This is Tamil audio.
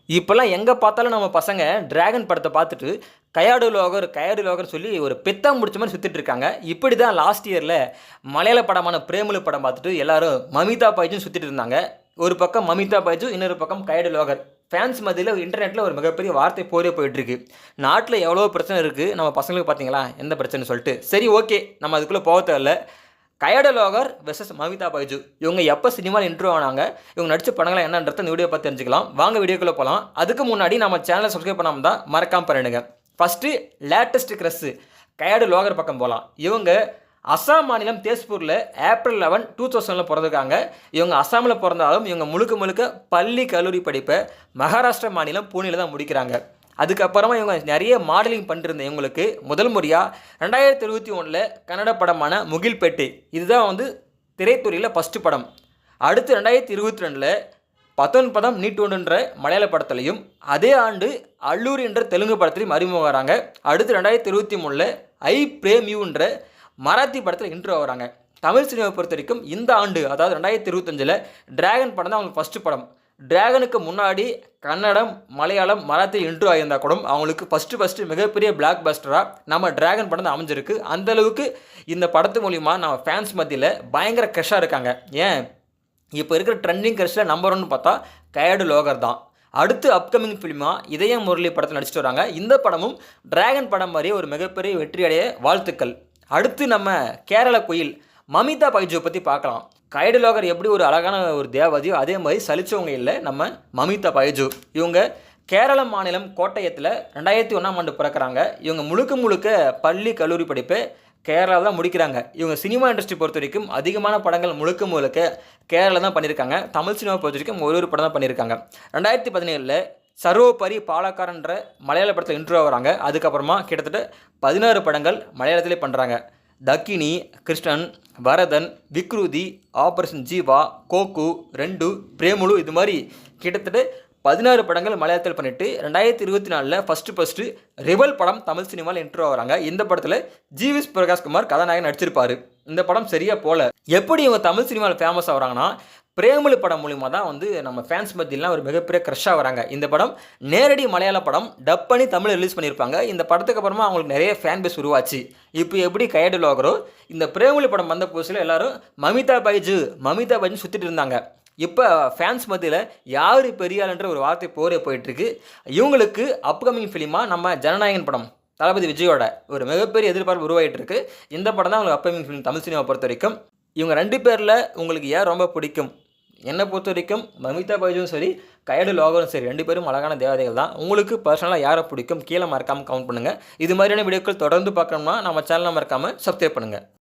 இப்போல்லாம் எங்கே பார்த்தாலும் நம்ம பசங்க டிராகன் படத்தை பார்த்துட்டு கயாடு லோகர் சொல்லி ஒரு பெத்தாம் முடிச்ச மாதிரி சுற்றிட்டு இருக்காங்க. இப்படி தான் லாஸ்ட் இயரில் மலையாள படமான பிரேமலு படம் பார்த்துட்டு எல்லாரும் மமிதா பைஜுன்னு சுற்றிட்டு இருந்தாங்க. ஒரு பக்கம் மமிதா பைஜு, இன்னொரு பக்கம் கயாடு லோகர். ஃபேன்ஸ் மத்தியில் இன்டர்நெட்டில் ஒரு மிகப்பெரிய வார்த்தை போரே போயிட்டுருக்கு. நாட்டில் எவ்வளோ பிரச்சனை இருக்குது, நம்ம பசங்களுக்கு பார்த்தீங்களா எந்த பிரச்சனை சொல்லிட்டு. சரி, ஓகே, நம்ம அதுக்குள்ளே போக தேவையில்ல. கயாடு லோகர் வெர்சஸ் மமிதா பைஜு, இவங்க எப்போ சினிமாவில் இன்ட்ரோ ஆனாங்க, இவங்க நடித்த படங்கள் என்னன்றத இந்த வீடியோ பார்த்து தெரிஞ்சுக்கலாம். வாங்க வீடியோக்குள்ளே போகலாம். அதுக்கு முன்னாடி நம்ம சேனலை சப்ஸ்கிரைப் பண்ணாமல் தான் மறக்காமல் பண்ணிடுங்க. ஃபஸ்ட்டு லேட்டஸ்ட் க்ரஸ் கயாடு லோகர் பக்கம் போகலாம். இவங்க அசாம் மாநிலம் தேஸ்பூரில் ஏப்ரல் 11, 2000 பிறந்திருக்காங்க. இவங்க அசாமில் பிறந்தாலும் இவங்க முழுக்க முழுக்க பள்ளி கல்லூரி படிப்பை மகாராஷ்டிரா மாநிலம் புனேல தான் முடிக்கிறாங்க. அதுக்கப்புறமா இவங்க நிறைய மாடலிங் பண்ணிருந்த இவங்களுக்கு முதல் முறையாக 2021 கன்னட படமான முகில்பேட்டை, இதுதான் வந்து திரைத்துறையில் ஃபஸ்ட்டு படம். அடுத்து 2022 பதம் நீட்டுன்ற மலையாள படத்துலையும், அதே ஆண்டு அல்லூரி என்ற தெலுங்கு படத்துலையும் அறிமுகம் வராங்க. அடுத்து 2023 ஐ பிரேம் யூன்ற மராத்தி படத்தில் இன்ட்ரோ வராங்க. தமிழ் சினிமாவை பொறுத்த வரைக்கும் இந்த ஆண்டு, அதாவது 2025 டிராகன் படம் தான் அவங்களுக்கு ஃபஸ்ட்டு படம். டிராகனுக்கு முன்னாடி கன்னடம், மலையாளம், மராத்தி இன்ட்ரோ ஆகியிருந்தால் கூட அவங்களுக்கு ஃபஸ்ட்டு மிகப்பெரிய பிளாக் பஸ்டராக நம்ம டிராகன் படம் தான் அமைஞ்சிருக்கு. அந்தளவுக்கு இந்த படத்து மூலிமா நம்ம ஃபேன்ஸ் மத்தியில் பயங்கர க்ரஷ்ஷாக இருக்காங்க. ஏன், இப்போ இருக்கிற ட்ரெண்டிங் க்ரஷ்ஷில் நம்பர் 1 பார்த்தா கயாடு லோகர் தான். அடுத்து அப்கமிங் ஃபிலிமாக இதயம் முரளி படத்தில் நடிச்சிட்டு வராங்க. இந்த படமும் டிராகன் படம் மாதிரியே ஒரு மிகப்பெரிய வெற்றியடைய வாழ்த்துக்கள். அடுத்து நம்ம கேரள குயில் மமிதா பைஜுவை பற்றி பார்க்கலாம். கயாடு லோகர் எப்படி ஒரு அழகான ஒரு தேவதையோ அதே மாதிரி சலிச்சவங்க இல்லை நம்ம மமிதா பைஜு. இவங்க கேரள மாநிலம் கோட்டயத்தில் 2001 பிறக்கிறாங்க. இவங்க முழுக்க பள்ளி கல்லூரி படிப்பு கேரளாவில் தான் முடிக்கிறாங்க. இவங்க சினிமா இண்டஸ்ட்ரி பொறுத்த வரைக்கும் அதிகமான படங்கள் முழுக்க கேரளா தான் பண்ணியிருக்காங்க. தமிழ் சினிமா பொறுத்த வரைக்கும் ஒரு படம் தான் பண்ணியிருக்காங்க. 2017 சர்வோபரி பாலக்காரன்ற மலையாள படத்தில் இன்ட்ரோ வராங்க. அதுக்கப்புறமா கிட்டத்தட்ட 16 படங்கள் மலையாளத்திலே பண்ணுறாங்க. தக்கினி, கிருஷ்ணன், வரதன், விக்ருதி, ஆபரேஷன் ஜீவா, கோகு, 2, பிரேமுலு, இது மாதிரி கிட்டத்தட்ட 16 படங்கள் மலையாளத்தில் பண்ணிவிட்டு 2024 ஃபஸ்ட்டு ரிவல் படம் தமிழ் சினிமாவில் இன்ட்ரோ வராங்க. இந்த படத்தில் ஜிவிஎஸ் பிரகாஷ்குமார் கதாநாயகன் நடிச்சிருப்பார். இந்த படம் சரியாக போல. எப்படி இவங்க தமிழ் சினிமாவில் ஃபேமஸ் ஆகிறாங்கன்னா, பிரேமலு படம் மூலிமா தான் வந்து நம்ம ஃபேன்ஸ் மத்தியெல்லாம் ஒரு மிகப்பெரிய க்ரஷ்ஷாக வராங்க. இந்த படம் நேரடி மலையாள படம் டப் பண்ணி தமிழ் ரிலீஸ் பண்ணியிருப்பாங்க. இந்த படத்துக்கு அப்புறமா அவங்களுக்கு நிறைய ஃபேன் பேஸ் உருவாச்சு. இப்போ எப்படி கயாடு லோகரோ இந்த பிரேமலு படம் வந்த புதுசில் எல்லாரும் மமிதா பைஜு சுற்றிட்டு இருந்தாங்க. இப்போ ஃபேன்ஸ் மத்தியில் யார் பெரியாள்ன்ற ஒரு வார்த்தை போரே போயிட்டுருக்கு. இவங்களுக்கு அப்கமிங் ஃபிலிமாக நம்ம ஜனநாயகன் படம் தளபதி விஜயோட ஒரு மிகப்பெரிய எதிர்பார்ப்பு உருவாகிட்டு இருக்கு. இந்த படம் தான் உங்களுக்கு அப்கமிங் ஃபிலிம் தமிழ் சினிமா பொறுத்த வரைக்கும். இவங்க 2 பேரில் உங்களுக்கு யார் ரொம்ப பிடிக்கும்? என்னை பொறுத்த வரைக்கும் மமிதா பைஜும் சரி, கயாடு லோகரும் சரி, 2 பேரும் அழகான தேவதைகள் தான். உங்களுக்கு பர்சனலாக யாரை பிடிக்கும் கீழே மறக்காமல் கமெண்ட் பண்ணுங்கள். இது மாதிரியான வீடியோக்கள் தொடர்ந்து பார்க்கணும்னா நம்ம சேனலை மறக்காமல் சப்ஸ்கிரைப் பண்ணுங்கள்.